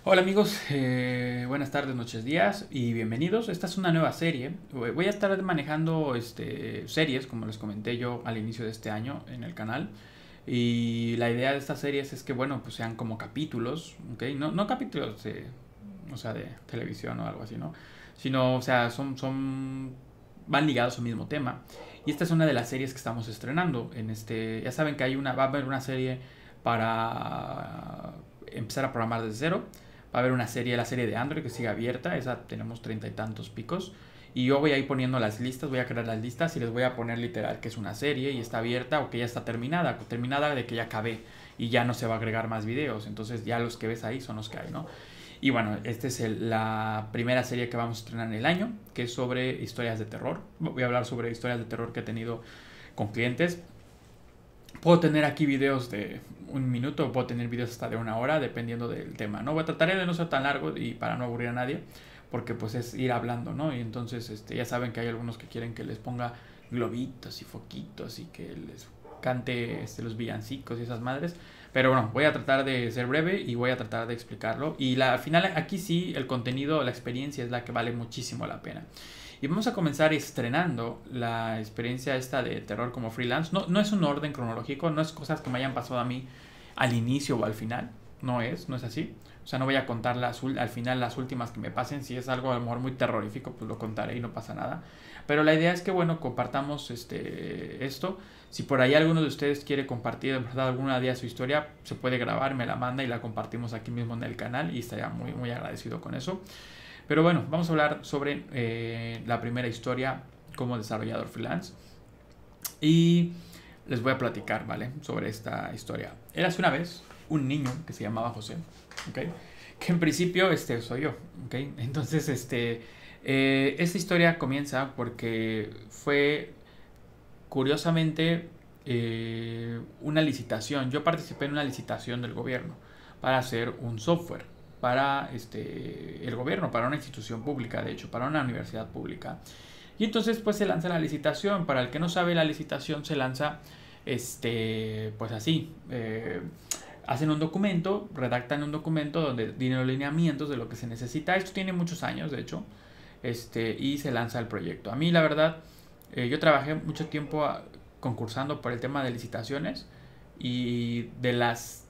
Hola amigos, buenas tardes, noches, días y bienvenidos. Esta es una nueva serie. Voy a estar manejando series, como les comenté yo al inicio de este año en el canal. Y la idea de estas series es que, bueno, pues sean como capítulos, ¿ok? No capítulos o sea, de televisión o algo así, ¿no? Sino, o sea, van ligados al mismo tema. Y esta es una de las series que estamos estrenando. Ya saben que va a haber una serie para empezar a programar desde cero. Va a haber la serie de Android que sigue abierta, esa tenemos 30 y tantos picos. Y yo voy a ir poniendo las listas, voy a crear las listas y les voy a poner literal que es una serie y está abierta o que ya está terminada de que ya acabé y ya no se va a agregar más videos. Entonces ya los que ves ahí son los que hay, ¿no? Y bueno, esta es la primera serie que vamos a estrenar en el año, que es sobre historias de terror. Voy a hablar sobre historias de terror que he tenido con clientes. Puedo tener aquí videos de un minuto, puedo tener videos hasta de una hora, dependiendo del tema, ¿no? Trataré de no ser tan largo y para no aburrir a nadie, porque pues es ir hablando, ¿no? Y entonces ya saben que hay algunos que quieren que les ponga globitos y foquitos y que les cante los villancicos y esas madres. Pero bueno, voy a tratar de ser breve y voy a tratar de explicarlo. Y al final aquí sí, el contenido, la experiencia es la que vale muchísimo la pena. Y vamos a comenzar estrenando la experiencia esta de terror como freelance. No es un orden cronológico, no es cosas que me hayan pasado a mí al inicio o al final. No es así. O sea, no voy a contar al final las últimas que me pasen. Si es algo a lo mejor muy terrorífico, pues lo contaré y no pasa nada. Pero la idea es que, bueno, compartamos esto. Si por ahí alguno de ustedes quiere compartir de verdad alguna día su historia, se puede grabar, me la manda y la compartimos aquí mismo en el canal y estaría muy, muy agradecido con eso. Pero bueno, vamos a hablar sobre la primera historia como desarrollador freelance. Y les voy a platicar, ¿vale? Sobre esta historia. Érase una vez un niño que se llamaba José, ¿ok? Que en principio soy yo, ¿ok? Entonces, esta historia comienza porque fue, curiosamente, una licitación. Yo participé en una licitación del gobierno para hacer un software para el gobierno, para una institución pública, de hecho, para una universidad pública. Y entonces pues se lanza la licitación. Para el que no sabe, la licitación se lanza pues así. Hacen un documento, redactan un documento donde tienen los lineamientos de lo que se necesita. Esto tiene muchos años, de hecho, y se lanza el proyecto. A mí, la verdad, yo trabajé mucho tiempo concursando por el tema de licitaciones y de las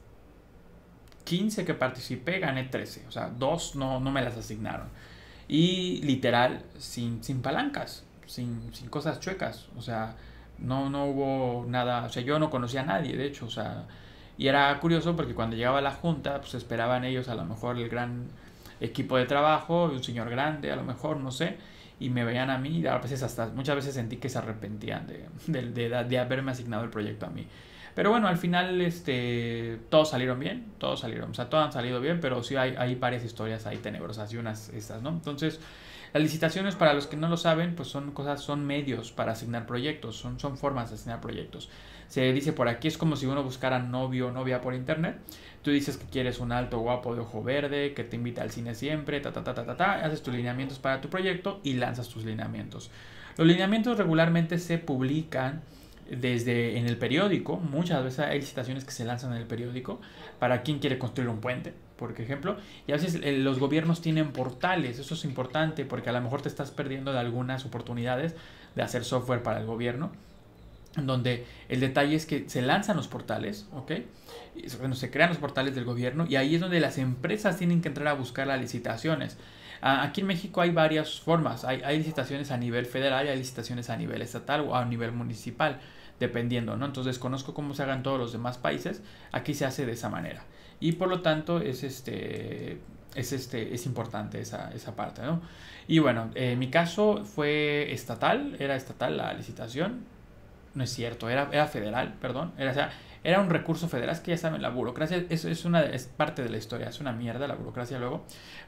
15 que participé gané 13, o sea, dos no me las asignaron. Y literal, sin palancas, sin cosas chuecas, o sea, no hubo nada, o sea, yo no conocía a nadie, de hecho, o sea, y era curioso porque cuando llegaba a la junta, pues esperaban ellos a lo mejor el gran equipo de trabajo, un señor grande, a lo mejor, no sé, y me veían a mí, y a veces muchas veces sentí que se arrepentían de haberme asignado el proyecto a mí. Pero bueno, al final todos salieron bien, todos salieron, o sea, todos han salido bien, pero sí hay varias historias ahí tenebrosas y unas estas, ¿no? Entonces, las licitaciones, para los que no lo saben, pues son medios para asignar proyectos, son formas de asignar proyectos. Se dice por aquí, es como si uno buscara novio o novia por internet. Tú dices que quieres un alto guapo de ojo verde, que te invita al cine siempre, haces tus lineamientos para tu proyecto y lanzas tus lineamientos. Los lineamientos regularmente se publican desde en el periódico. Muchas veces hay licitaciones que se lanzan en el periódico para quien quiere construir un puente, por ejemplo, y a veces los gobiernos tienen portales. Eso es importante porque a lo mejor te estás perdiendo de algunas oportunidades de hacer software para el gobierno, donde el detalle es que se lanzan los portales, ¿ok? Bueno, se crean los portales del gobierno y ahí es donde las empresas tienen que entrar a buscar las licitaciones. Aquí en México hay varias formas. Hay licitaciones a nivel federal y hay licitaciones a nivel estatal o a nivel municipal, dependiendo, ¿no? Entonces conozco cómo se hagan todos los demás países. Aquí se hace de esa manera. Y por lo tanto es importante esa parte, ¿no? Y bueno, en mi caso fue era estatal la licitación. No es cierto, era federal, perdón. Era un recurso federal. Es que ya saben, la burocracia es parte de la historia. Es una mierda la burocracia luego.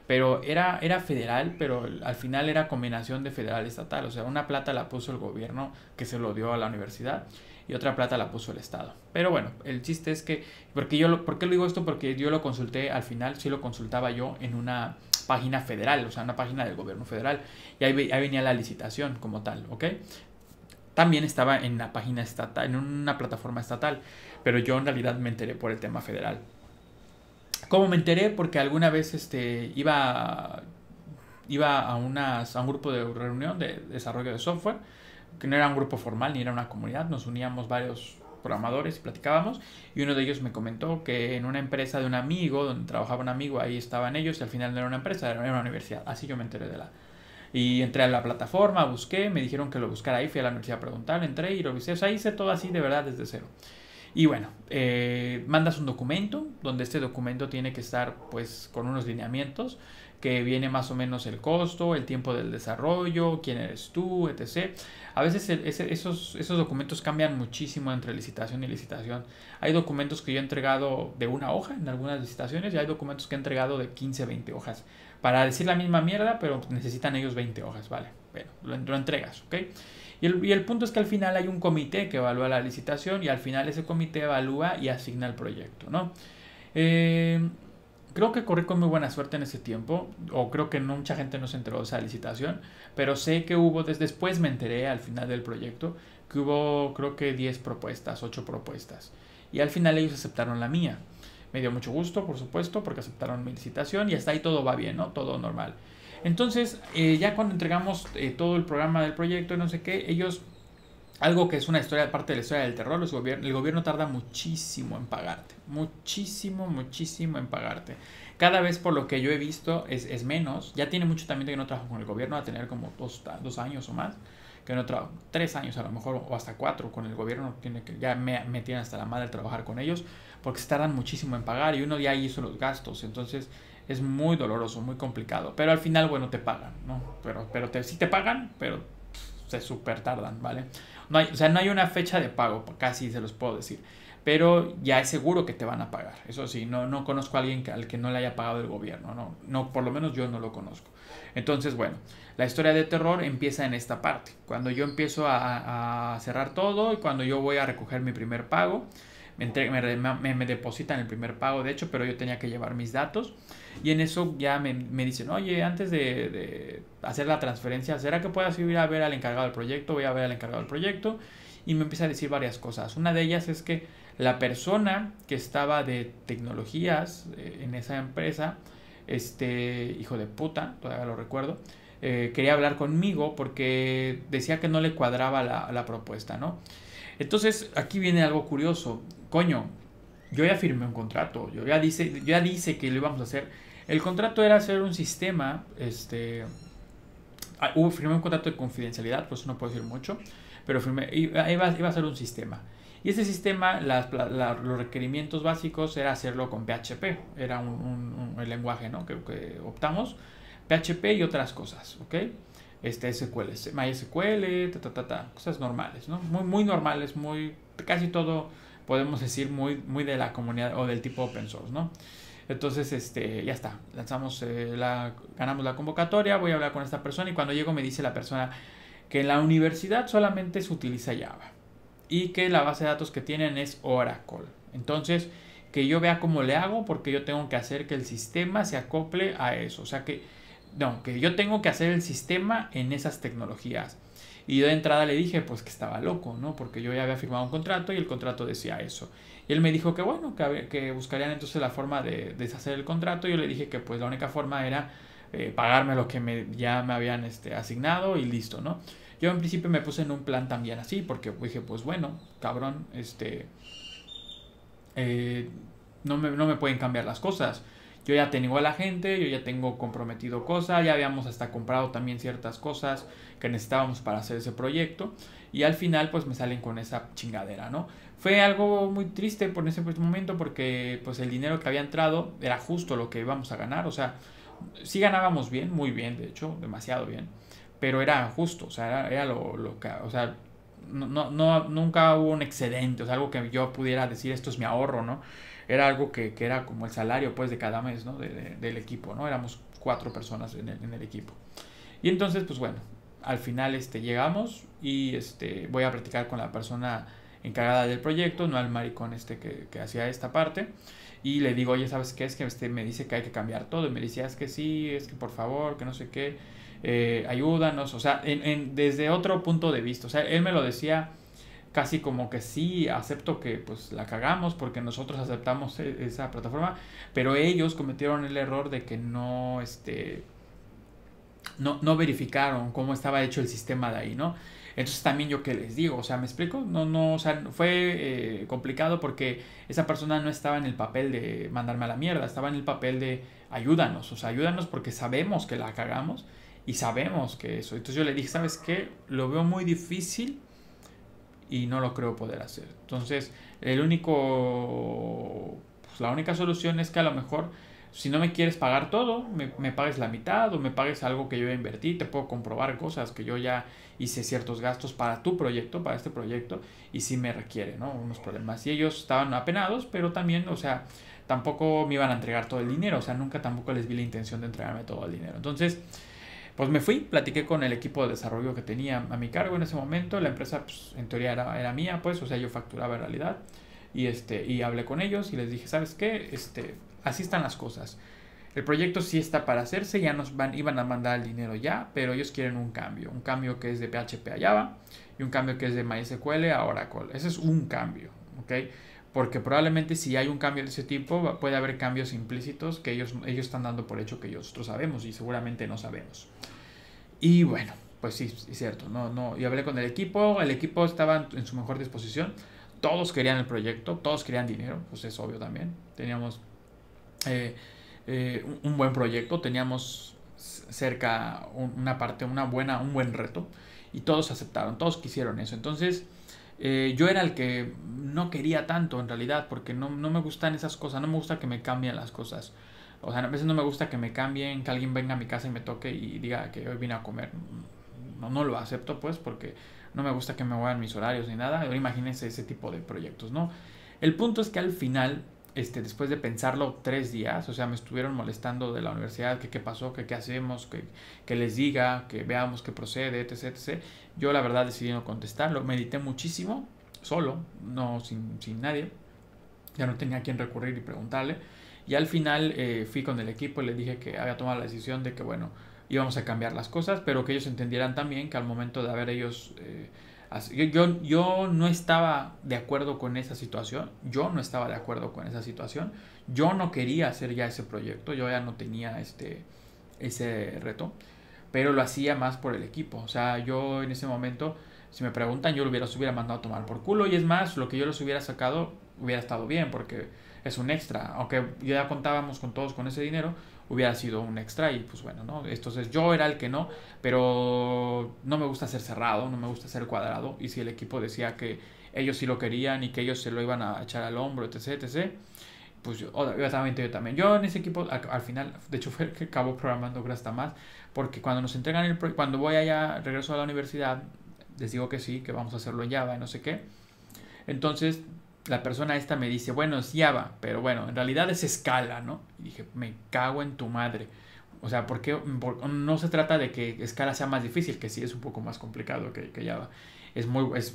Pero era federal, pero al final era combinación de federal y estatal. O sea, una plata la puso el gobierno que se lo dio a la universidad y otra plata la puso el Estado. Pero bueno, el chiste es que... ¿Por qué lo digo esto? Porque yo lo consulté al final, sí lo consultaba yo en una página federal, o sea, una página del gobierno federal. Y ahí venía la licitación como tal, ¿ok? También estaba en la página estatal, en una plataforma estatal, pero yo en realidad me enteré por el tema federal. ¿Cómo me enteré? Porque alguna vez iba a un grupo de reunión de desarrollo de software, que no era un grupo formal ni era una comunidad, nos uníamos varios programadores y platicábamos, y uno de ellos me comentó que en una empresa de un amigo, donde trabajaba un amigo, ahí estaban ellos, y al final no era una empresa, era una universidad. Así yo me enteré de la... Y entré a la plataforma, busqué, me dijeron que lo buscara ahí, fui a la universidad a preguntar, entré y lo hice, o sea, hice todo así de verdad desde cero. Y bueno, mandas un documento, donde este documento tiene que estar pues con unos lineamientos, que viene más o menos el costo, el tiempo del desarrollo, quién eres tú, etc. A veces esos documentos cambian muchísimo entre licitación y licitación. Hay documentos que yo he entregado de una hoja en algunas licitaciones, y hay documentos que he entregado de 15, 20 hojas. Para decir la misma mierda, pero necesitan ellos 20 hojas, ¿vale? Bueno, lo entregas, ¿ok? Y el punto es que al final hay un comité que evalúa la licitación, y al final ese comité evalúa y asigna el proyecto, ¿no? Eh, Creo que corrí con muy buena suerte en ese tiempo, o creo que no, mucha gente no se enteró de esa licitación, pero sé que hubo, después me enteré al final del proyecto, que hubo creo que 10 propuestas, 8 propuestas, y al final ellos aceptaron la mía. Me dio mucho gusto, por supuesto, porque aceptaron mi licitación, y hasta ahí todo va bien, ¿no? Todo normal. Entonces, ya cuando entregamos todo el programa del proyecto y no sé qué, ellos, algo que es una historia, parte de la historia del terror, el gobierno tarda muchísimo en pagarte. Muchísimo, muchísimo en pagarte. Cada vez, por lo que yo he visto, es menos. Ya tiene mucho también que no trabajo con el gobierno, a tener como 2 años o más. Que no trabajo, 3 años a lo mejor, o hasta 4 con el gobierno. Ya me tienen hasta la madre trabajar con ellos, porque se tardan muchísimo en pagar, y uno ya hizo los gastos. Entonces es muy doloroso, muy complicado. Pero al final, bueno, te pagan, ¿no? Pero sí te pagan, pero se súper tardan, ¿vale? No hay, o sea, no hay una fecha de pago, casi se los puedo decir. Pero ya es seguro que te van a pagar. Eso sí, no conozco a alguien al que no le haya pagado el gobierno. No, por lo menos yo no lo conozco. Entonces, bueno, la historia de terror empieza en esta parte. Cuando yo empiezo a cerrar todo, y cuando yo voy a recoger mi primer pago, me depositan el primer pago, de hecho, pero yo tenía que llevar mis datos. Y en eso ya me dicen, oye, antes de hacer la transferencia, ¿será que puedas ir a ver al encargado del proyecto? Voy a ver al encargado del proyecto. Y me empieza a decir varias cosas. Una de ellas es que la persona que estaba de tecnologías en esa empresa, hijo de puta, todavía lo recuerdo, quería hablar conmigo porque decía que no le cuadraba la propuesta, ¿no? Entonces, aquí viene algo curioso. Coño, yo ya firmé un contrato, yo ya dice que lo íbamos a hacer. El contrato era hacer un sistema, firmé un contrato de confidencialidad, por eso no puedo decir mucho, pero iba a ser un sistema. Y ese sistema, los requerimientos básicos era hacerlo con PHP, era el lenguaje, ¿no? que optamos, PHP y otras cosas, ¿ok? SQL, MySQL, cosas normales, ¿no? Muy, muy normales, casi todo podemos decir muy de la comunidad o del tipo open source, ¿no? Entonces, ya está, ganamos la convocatoria, voy a hablar con esta persona, y cuando llego me dice la persona que en la universidad solamente se utiliza Java y que la base de datos que tienen es Oracle. Entonces, que yo vea cómo le hago, porque yo tengo que hacer que el sistema se acople a eso, o sea que yo tengo que hacer el sistema en esas tecnologías. Y yo de entrada le dije pues que estaba loco, ¿no? Porque yo ya había firmado un contrato y el contrato decía eso. Y él me dijo que bueno, que buscarían entonces la forma de deshacer el contrato. Y yo le dije que pues la única forma era pagarme lo que ya me habían asignado, y listo, ¿no? Yo en principio me puse en un plan también así, porque dije pues bueno, cabrón, no me pueden cambiar las cosas. Yo ya tengo a la gente, yo ya tengo comprometido cosas, ya habíamos hasta comprado también ciertas cosas que necesitábamos para hacer ese proyecto, y al final pues me salen con esa chingadera, ¿no? Fue algo muy triste por ese momento, porque pues el dinero que había entrado era justo lo que íbamos a ganar, o sea, sí ganábamos bien, muy bien, de hecho, demasiado bien, pero era justo, o sea, era lo que, o sea, nunca hubo un excedente, o sea, algo que yo pudiera decir esto es mi ahorro, ¿no? Era algo que era como el salario pues de cada mes, ¿no? Del equipo, ¿no? Éramos 4 personas en el equipo. Y entonces pues bueno, al final llegamos, y voy a platicar con la persona encargada del proyecto, no al maricón que hacía esta parte, y le digo, oye, ¿sabes qué? Es que me dice que hay que cambiar todo, y me decía, es que sí, es que por favor, que no sé qué, ayúdanos, o sea, desde otro punto de vista, o sea, él me lo decía casi como que sí acepto que pues la cagamos porque nosotros aceptamos esa plataforma, pero ellos cometieron el error de que no verificaron cómo estaba hecho el sistema de ahí, ¿no? Entonces también yo qué les digo, o sea, ¿me explico? O sea, fue complicado porque esa persona no estaba en el papel de mandarme a la mierda, estaba en el papel de ayúdanos, o sea, ayúdanos porque sabemos que la cagamos y sabemos que eso. Entonces yo le dije, ¿sabes qué? Lo veo muy difícil y no lo creo poder hacer. Entonces, la única solución es que a lo mejor, si no me quieres pagar todo, me pagues la mitad o me pagues algo que yo ya invertí. Te puedo comprobar cosas que yo ya hice ciertos gastos para tu proyecto, para este proyecto, y sí me requiere, ¿no? Unos problemas. Y ellos estaban apenados, pero también, o sea, tampoco me iban a entregar todo el dinero, o sea, nunca tampoco les vi la intención de entregarme todo el dinero. Entonces, pues me fui, platiqué con el equipo de desarrollo que tenía a mi cargo en ese momento. La empresa, pues, en teoría era mía, pues, o sea, yo facturaba en realidad. Y hablé con ellos y les dije, ¿sabes qué? Así están las cosas. El proyecto sí está para hacerse, iban a mandar el dinero ya, pero ellos quieren un cambio que es de PHP a Java y un cambio que es de MySQL a Oracle. Ese es un cambio, ¿ok? Porque probablemente si hay un cambio de ese tipo, puede haber cambios implícitos que ellos están dando por hecho que nosotros sabemos y seguramente no sabemos. Y bueno, pues sí, es cierto, y hablé con el equipo estaba en su mejor disposición, todos querían el proyecto, todos querían dinero, pues es obvio también, teníamos un buen proyecto, teníamos cerca un buen reto, y todos aceptaron, todos quisieron eso. Entonces yo era el que no quería tanto en realidad, porque no me gustan esas cosas, no me gusta que me cambien las cosas. O sea, a veces no me gusta que me cambien, que alguien venga a mi casa y me toque y diga que hoy vine a comer. No lo acepto, pues, porque no me gusta que me muevan mis horarios ni nada. Ahora imagínense ese tipo de proyectos, ¿no? El punto es que al final, después de pensarlo 3 días, o sea, me estuvieron molestando de la universidad, que qué pasó, que qué hacemos, que les diga, que veamos qué procede, etc, etc. Yo la verdad decidí no contestarlo. Medité muchísimo, solo, no sin nadie. Ya no tenía a quién recurrir y preguntarle. Y al final fui con el equipo y les dije que había tomado la decisión de que, bueno, íbamos a cambiar las cosas, pero que ellos entendieran también que al momento de haber ellos... yo no estaba de acuerdo con esa situación, yo no estaba de acuerdo con esa situación, yo no quería hacer ya ese proyecto, yo ya no tenía ese reto, pero lo hacía más por el equipo. O sea, yo en ese momento, si me preguntan, yo los hubiera mandado a tomar por culo, y es más, lo que yo los hubiera sacado hubiera estado bien, porque es un extra, aunque ya contábamos con todos con ese dinero, hubiera sido un extra. Y pues bueno, ¿no? Entonces yo era el que no, pero no me gusta ser cerrado, no me gusta ser cuadrado, y si el equipo decía que ellos sí lo querían y que ellos se lo iban a echar al hombro, etc, etc, pues obviamente yo también. Yo en ese equipo al final, de hecho fue el que acabó programando hasta más, porque cuando nos entregan cuando voy allá, regreso a la universidad, les digo que sí, que vamos a hacerlo en Java y no sé qué. Entonces la persona esta me dice, bueno, es Java, pero bueno, en realidad es Scala, ¿no? Y dije, me cago en tu madre. O sea, no se trata de que Scala sea más difícil, que sí es un poco más complicado que Java.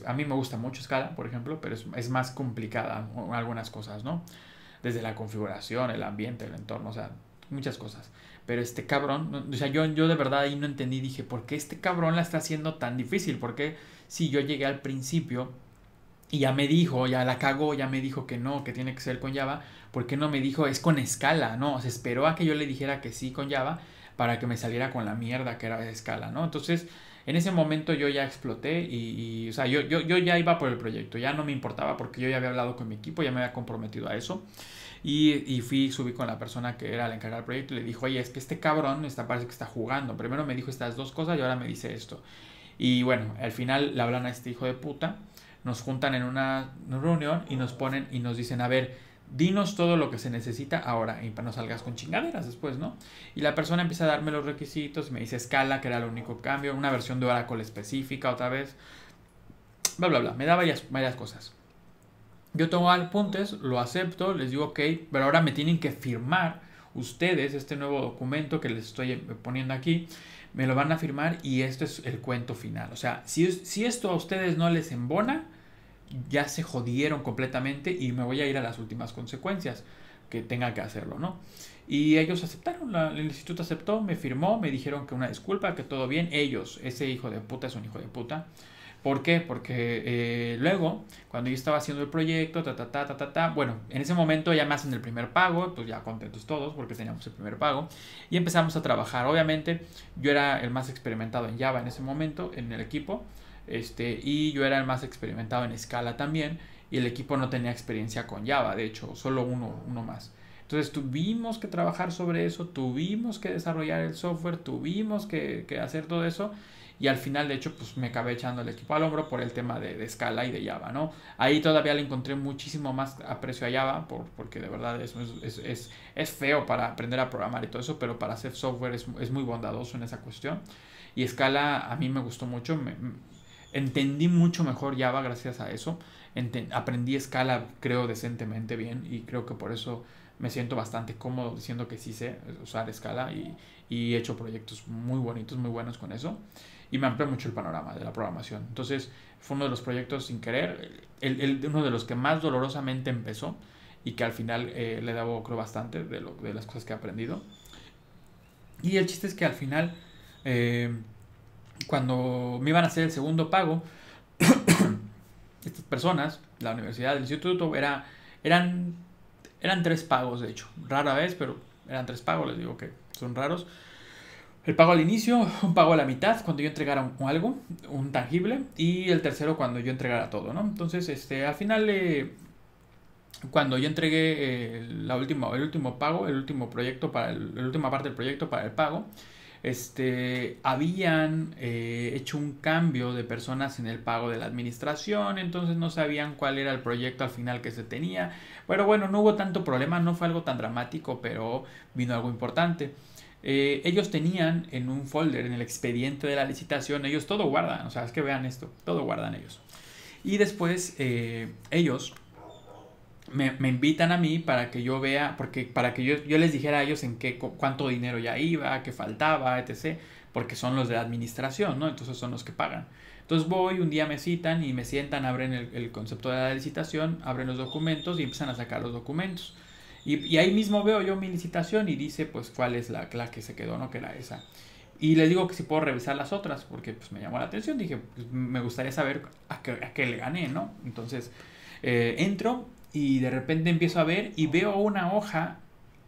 A mí me gusta mucho Scala, por ejemplo, pero es más complicada algunas cosas, ¿no? Desde la configuración, el ambiente, el entorno, o sea, muchas cosas. Pero este cabrón, o sea, yo de verdad ahí no entendí, dije, ¿por qué este cabrón la está haciendo tan difícil? Porque si yo llegué al principio y ya me dijo, ya la cagó, ya me dijo que no, que tiene que ser con Java, ¿por qué no me dijo es con Scala? No, se esperó a que yo le dijera que sí con Java para que me saliera con la mierda que era Scala, ¿no? Entonces, en ese momento yo ya exploté o sea, yo ya iba por el proyecto, ya no me importaba porque yo ya había hablado con mi equipo, ya me había comprometido a eso. Subí con la persona que era la encargada del proyecto y le dijo, oye, es que este cabrón parece que está jugando. Primero me dijo estas dos cosas y ahora me dice esto. Y bueno, al final le hablan a este hijo de puta, nos juntan en una reunión y nos ponen y nos dicen, a ver, dinos todo lo que se necesita ahora y no salgas con chingaderas después, ¿no? Y la persona empieza a darme los requisitos, me dice Scala, que era el único cambio, una versión de Oracle específica otra vez, bla, bla, bla, me da varias cosas. Yo tomo apuntes, lo acepto, les digo ok, pero ahora me tienen que firmar ustedes este nuevo documento que les estoy poniendo aquí, me lo van a firmar y esto es el cuento final. O sea, si esto a ustedes no les embona, ya se jodieron completamente y me voy a ir a las últimas consecuencias que tenga que hacerlo, ¿no? Y ellos aceptaron, el instituto aceptó, me firmó, me dijeron que una disculpa, que todo bien. Ese hijo de puta es un hijo de puta, ¿Por qué? Porque luego, cuando yo estaba haciendo el proyecto, bueno, en ese momento ya me hacen el primer pago, pues ya contentos todos porque teníamos el primer pago y empezamos a trabajar. Obviamente, yo era el más experimentado en Java en ese momento, en el equipo, y yo era el más experimentado en Scala también, y el equipo no tenía experiencia con Java, de hecho, solo uno más. Entonces tuvimos que trabajar sobre eso, tuvimos que desarrollar el software, tuvimos que hacer todo eso y al final de hecho pues me acabé echando el equipo al hombro por el tema de Scala y de Java, ¿no? Ahí todavía le encontré muchísimo más aprecio a Java porque de verdad es feo para aprender a programar y todo eso, pero para hacer software es muy bondadoso en esa cuestión. Y Scala a mí me gustó mucho, entendí mucho mejor Java gracias a eso, aprendí Scala creo decentemente bien y creo que por eso me siento bastante cómodo diciendo que sí sé usar Scala y he hecho proyectos muy bonitos, muy buenos con eso y me amplió mucho el panorama de la programación. Entonces fue uno de los proyectos sin querer, uno de los que más dolorosamente empezó y que al final le debo creo bastante de las cosas que he aprendido. Y el chiste es que al final, cuando me iban a hacer el segundo pago, estas personas, la universidad, el instituto, eran tres pagos, de hecho. Rara vez, pero eran tres pagos, les digo que son raros. El pago al inicio, un pago a la mitad, cuando yo entregara algo, un tangible, y el tercero cuando yo entregara todo, ¿no? Entonces, al final, cuando yo entregué el último pago, el último proyecto la última parte del proyecto para el pago, habían hecho un cambio de personas en el pago de la administración, entonces no sabían cuál era el proyecto al final que se tenía. Pero bueno, no hubo tanto problema, no fue algo tan dramático, pero vino algo importante. Ellos tenían en un folder, en el expediente de la licitación, ellos todo guardan, o sea, es que vean esto, todo guardan ellos. Y después ellos me invitan a mí para que yo vea, porque para que yo les dijera a ellos en cuánto dinero ya iba, qué faltaba, etc. Porque son los de la administración, ¿no? Entonces son los que pagan. Entonces voy, un día me citan y me sientan, abren el concepto de la licitación, abren los documentos y empiezan a sacar los documentos. Y ahí mismo veo yo mi licitación y dice pues cuál es la que se quedó, ¿no? Que era esa. Y les digo que si puedo revisar las otras, porque pues me llamó la atención, dije, pues, me gustaría saber a qué le gané, ¿no? Entonces entro y de repente empiezo a ver y veo una hoja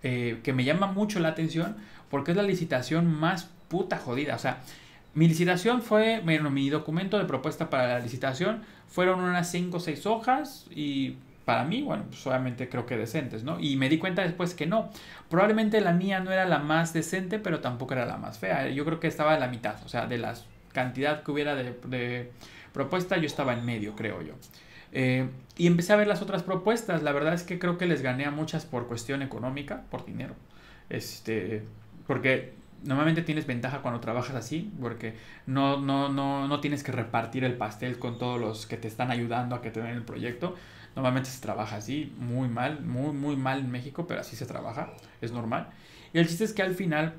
que me llama mucho la atención porque es la licitación más puta jodida. O sea, mi licitación fue, bueno, mi documento de propuesta para la licitación fueron unas 5 o 6 hojas y para mí, bueno, pues obviamente creo que decentes, ¿no? Y me di cuenta después que no. Probablemente la mía no era la más decente, pero tampoco era la más fea. Yo creo que estaba en la mitad, o sea, de la cantidad que hubiera de propuesta, yo estaba en medio, creo yo. Y empecé a ver las otras propuestas. La verdad es que creo que les gané a muchas por cuestión económica, por dinero. Porque normalmente tienes ventaja cuando trabajas así, porque no tienes que repartir el pastel con todos los que te están ayudando a que te den el proyecto. Normalmente se trabaja así, muy mal, muy mal en México, pero así se trabaja, es normal. Y el chiste es que al final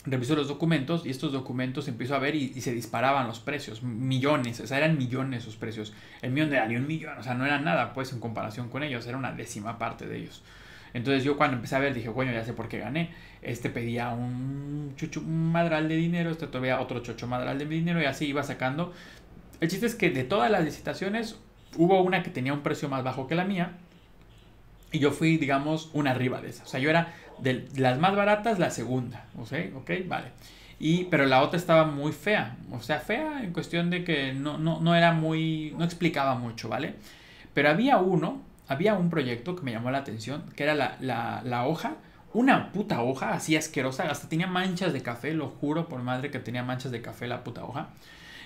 reviso los documentos y estos documentos empiezo a ver y se disparaban los precios, millones, o sea, eran millones sus precios. El mío no era ni un millón, o sea, no era nada, pues, en comparación con ellos, era una décima parte de ellos. Entonces yo cuando empecé a ver dije, bueno, ya sé por qué gané. Pedía un madral de dinero, todavía otro chocho madral de dinero y así iba sacando. El chiste es que de todas las licitaciones hubo una que tenía un precio más bajo que la mía y yo fui, digamos, una arriba de esa. O sea, yo era de las más baratas, la segunda. Ok, vale. Pero la otra estaba muy fea. O sea, fea en cuestión de que no era muy... No explicaba mucho, ¿vale? Pero había un proyecto que me llamó la atención, que era la hoja. Una puta hoja así asquerosa. Hasta tenía manchas de café, lo juro por madre que tenía manchas de café la puta hoja.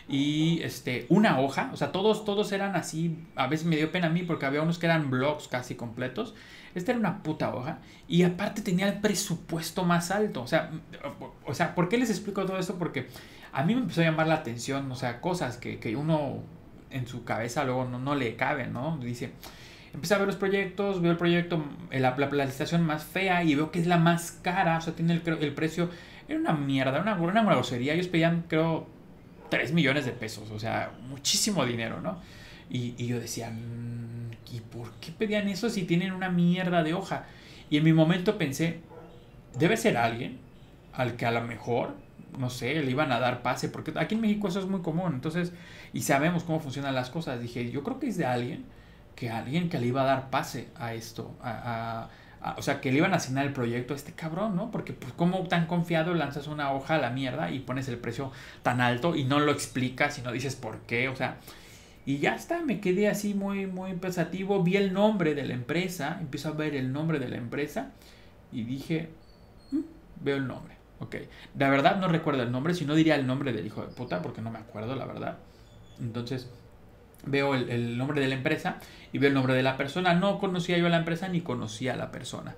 Y una hoja, o sea, todos eran así. A veces me dio pena a mí porque había unos que eran blogs casi completos. Esta era una puta hoja y aparte tenía el presupuesto más alto. O sea, ¿por qué les explico todo esto? Porque a mí me empezó a llamar la atención, o sea, cosas que uno en su cabeza luego no le caben, ¿no? Dice, empecé a ver los proyectos, veo el proyecto, la licitación más fea y veo que es la más cara, o sea, tiene el precio, era una mierda, una grosería. Ellos pedían, creo, 3 millones de pesos, o sea, muchísimo dinero, ¿no? Y yo decía, ¿y por qué pedían eso si tienen una mierda de hoja? Y en mi momento pensé, debe ser alguien al que a lo mejor no sé, le iban a dar pase, porque aquí en México eso es muy común, entonces, y sabemos cómo funcionan las cosas. Dije, yo creo que es de alguien que le iba a dar pase a esto, o sea, que le iban a asignar el proyecto a este cabrón, ¿no? Porque, pues, ¿cómo tan confiado lanzas una hoja a la mierda y pones el precio tan alto y no lo explicas y no dices por qué? O sea, y ya está, me quedé así muy, muy pensativo. Vi el nombre de la empresa, empiezo a ver el nombre de la empresa y dije, veo el nombre. Ok, la verdad no recuerdo el nombre, si no diría el nombre del hijo de puta, porque no me acuerdo, la verdad. Entonces, veo el nombre de la empresa y veo el nombre de la persona. No conocía yo a la empresa ni conocía a la persona.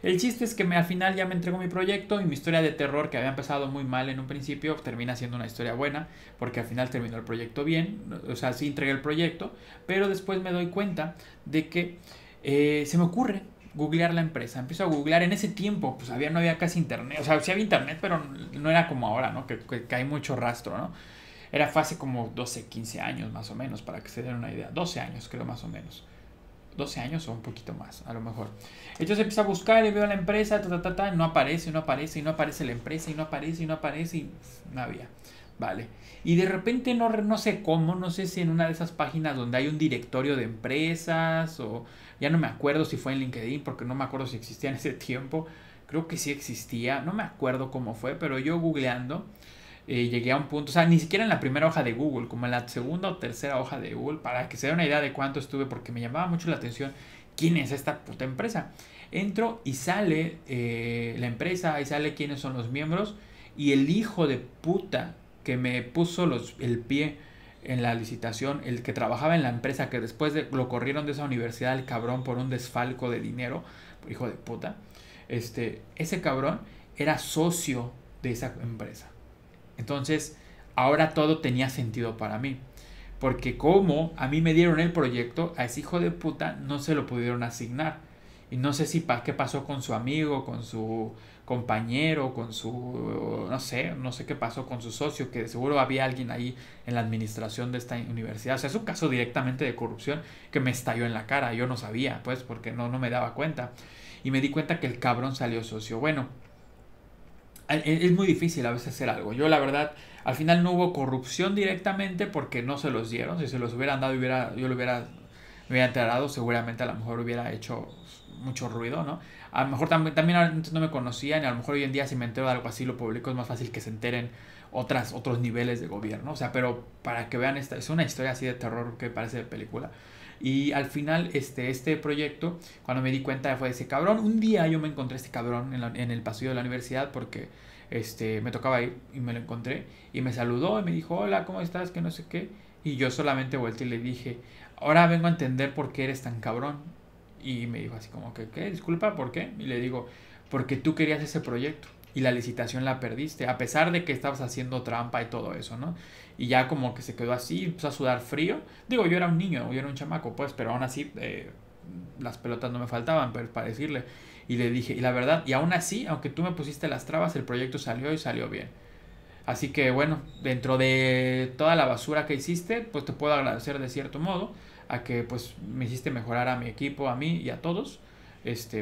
El chiste es que al final ya me entregó mi proyecto y mi historia de terror, que había empezado muy mal en un principio, termina siendo una historia buena, porque al final terminó el proyecto bien. O sea, sí entregué el proyecto, pero después me doy cuenta de que se me ocurre googlear la empresa. Empiezo a googlear. En ese tiempo pues no había casi internet. O sea, sí había internet, pero no era como ahora, ¿no? Que hay mucho rastro, ¿no? Fue hace como 12, 15 años más o menos, para que se den una idea. 12 años creo más o menos. 12 años o un poquito más, a lo mejor. Entonces empiezo a buscar y veo la empresa, no aparece, no aparece, y no aparece la empresa, y no aparece, y no aparece, y no había. Vale. Y de repente no sé cómo, no sé si en una de esas páginas donde hay un directorio de empresas, o ya no me acuerdo si fue en LinkedIn, porque no me acuerdo si existía en ese tiempo. Creo que sí existía, no me acuerdo cómo fue, pero yo googleando llegué a un punto, o sea, ni siquiera en la primera hoja de Google, como en la segunda o tercera hoja de Google, para que se den una idea de cuánto estuve, porque me llamaba mucho la atención quién es esta puta empresa. Entro y sale la empresa, y sale quiénes son los miembros, y el hijo de puta que me puso el pie en la licitación, el que trabajaba en la empresa, que después lo corrieron de esa universidad, el cabrón, por un desfalco de dinero, hijo de puta, ese cabrón era socio de esa empresa. Entonces, ahora todo tenía sentido para mí. Porque como a mí me dieron el proyecto, a ese hijo de puta no se lo pudieron asignar. Y no sé si qué pasó con su amigo, con su compañero, con su... no sé qué pasó con su socio, que seguro había alguien ahí en la administración de esta universidad. O sea, es un caso directamente de corrupción que me estalló en la cara. Yo no sabía, pues, porque no me daba cuenta. Y me di cuenta que el cabrón salió socio. Bueno, es muy difícil a veces hacer algo. Yo la verdad, al final no hubo corrupción directamente porque no se los dieron. Si se los hubieran dado, me hubiera enterado, seguramente a lo mejor hubiera hecho mucho ruido, ¿no? A lo mejor también antes no me conocían y a lo mejor hoy en día si me entero de algo así lo publico, es más fácil que se enteren otros niveles de gobierno. O sea, pero para que vean, es una historia así de terror que parece de película. Y al final, este proyecto, cuando me di cuenta fue de ese cabrón. Un día yo me encontré a este cabrón en el pasillo de la universidad porque me tocaba ir y me lo encontré. Y me saludó y me dijo, hola, ¿cómo estás? Que no sé qué. Y yo solamente volteé y le dije, ahora vengo a entender por qué eres tan cabrón. Y me dijo así como que, ¿qué? Disculpa, ¿por qué? Y le digo, porque tú querías ese proyecto y la licitación la perdiste, a pesar de que estabas haciendo trampa y todo eso, ¿no? Y ya como que se quedó así, empezó a sudar frío. Digo, yo era un niño, yo era un chamaco, pues, pero aún así las pelotas no me faltaban para decirle. Y le dije, y la verdad, y aún así, aunque tú me pusiste las trabas, el proyecto salió y salió bien. Así que bueno, dentro de toda la basura que hiciste, pues te puedo agradecer de cierto modo a que pues me hiciste mejorar a mi equipo, a mí y a todos,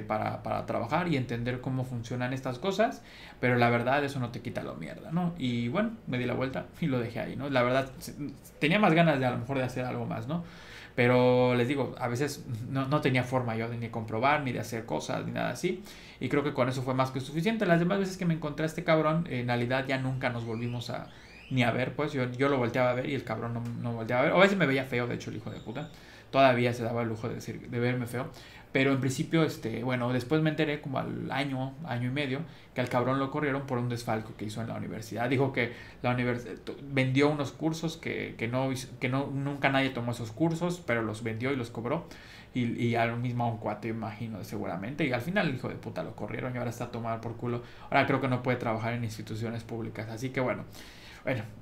para trabajar y entender cómo funcionan estas cosas, pero la verdad eso no te quita la mierda, ¿no? Y bueno, me di la vuelta y lo dejé ahí, ¿no? La verdad, tenía más ganas de a lo mejor de hacer algo más, ¿no? Pero les digo, a veces no tenía forma yo de ni comprobar, ni de hacer cosas, ni nada así. Y creo que con eso fue más que suficiente. Las demás veces que me encontré a este cabrón, en realidad ya nunca nos volvimos ni a ver, pues yo lo volteaba a ver y el cabrón no volteaba a ver. O a veces me veía feo, de hecho, el hijo de puta. Todavía se daba el lujo de verme feo. Pero en principio, bueno, después me enteré como al año y medio, que al cabrón lo corrieron por un desfalco que hizo en la universidad. Dijo que la universidad vendió unos cursos que nunca nadie tomó esos cursos, pero los vendió y los cobró. Y al mismo a un cuate, imagino, seguramente. Y al final el hijo de puta lo corrieron y ahora está a tomar por culo. Ahora creo que no puede trabajar en instituciones públicas. Así que bueno,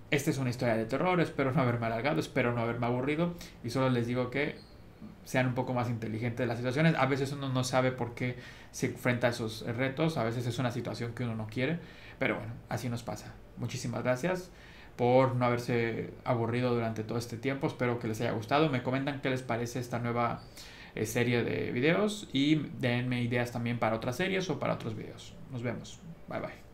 esta es una historia de terror. Espero no haberme alargado, espero no haberme aburrido. Y solo les digo que sean un poco más inteligentes de las situaciones. A veces uno no sabe por qué se enfrenta a esos retos. A veces es una situación que uno no quiere. Pero bueno, así nos pasa. Muchísimas gracias por no haberse aburrido durante todo este tiempo. Espero que les haya gustado. Me comentan qué les parece esta nueva serie de videos y denme ideas también para otras series o para otros videos. Nos vemos. Bye bye.